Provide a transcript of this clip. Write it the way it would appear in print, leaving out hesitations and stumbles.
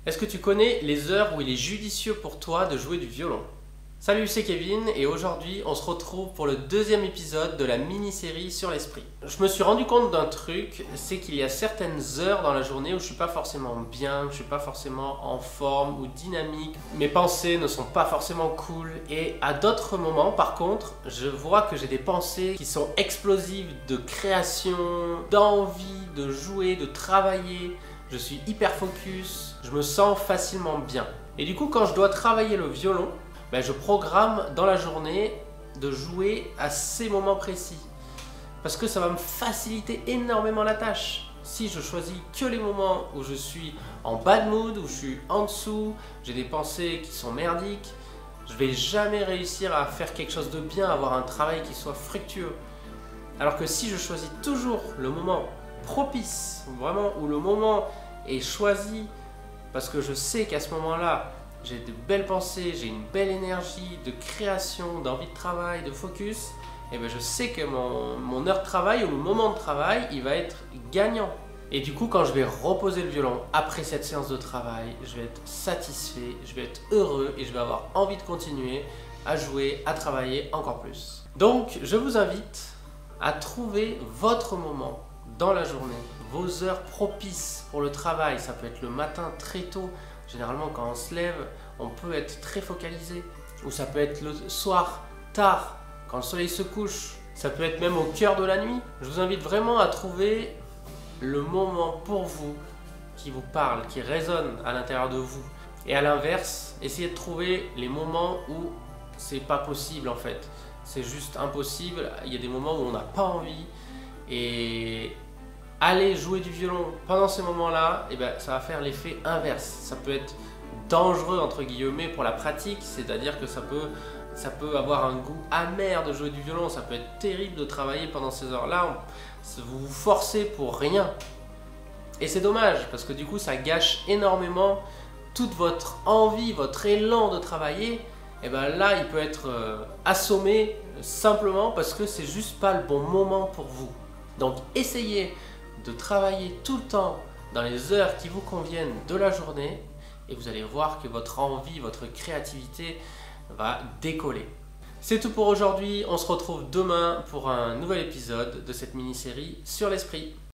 Est-ce que tu connais les heures où il est judicieux pour toi de jouer du violon? Salut, c'est Kevin et aujourd'hui on se retrouve pour le deuxième épisode de la mini-série sur l'esprit. Je me suis rendu compte d'un truc, c'est qu'il y a certaines heures dans la journée où je suis pas forcément bien, je suis pas forcément en forme ou dynamique, mes pensées ne sont pas forcément cool, et à d'autres moments par contre, je vois que j'ai des pensées qui sont explosives de création, d'envie de jouer, de travailler. Je suis hyper focus, je me sens facilement bien. Et du coup, quand je dois travailler le violon, je programme dans la journée de jouer à ces moments précis. Parce que ça va me faciliter énormément la tâche. Si je choisis que les moments où je suis en bad mood, où je suis en dessous, j'ai des pensées qui sont merdiques, je vais jamais réussir à faire quelque chose de bien, avoir un travail qui soit fructueux. Alors que si je choisis toujours le moment propice, vraiment où le moment est choisi, parce que je sais qu'à ce moment-là, j'ai de belles pensées, j'ai une belle énergie de création, d'envie de travail, de focus, et je sais que mon heure de travail ou mon moment de travail, il va être gagnant. Et du coup, quand je vais reposer le violon après cette séance de travail, je vais être satisfait, je vais être heureux et je vais avoir envie de continuer à jouer, à travailler encore plus. Donc, je vous invite à trouver votre moment dans la journée, vos heures propices pour le travail. Ça peut être le matin très tôt. Généralement, quand on se lève, on peut être très focalisé. Ou ça peut être le soir, tard, quand le soleil se couche. Ça peut être même au cœur de la nuit. Je vous invite vraiment à trouver le moment pour vous qui vous parle, qui résonne à l'intérieur de vous. Et à l'inverse, essayez de trouver les moments où c'est pas possible en fait. C'est juste impossible. Il y a des moments où on n'a pas envie. Et aller jouer du violon pendant ces moments-là, ça va faire l'effet inverse. Ça peut être dangereux entre guillemets pour la pratique, c'est-à-dire que ça peut avoir un goût amer de jouer du violon, ça peut être terrible de travailler pendant ces heures-là, vous vous forcez pour rien. Et c'est dommage, parce que du coup ça gâche énormément toute votre envie, votre élan de travailler. Et là il peut être assommé simplement parce que c'est juste pas le bon moment pour vous. Donc essayez de travailler tout le temps dans les heures qui vous conviennent de la journée et vous allez voir que votre envie, votre créativité va décoller. C'est tout pour aujourd'hui, on se retrouve demain pour un nouvel épisode de cette mini-série sur l'esprit.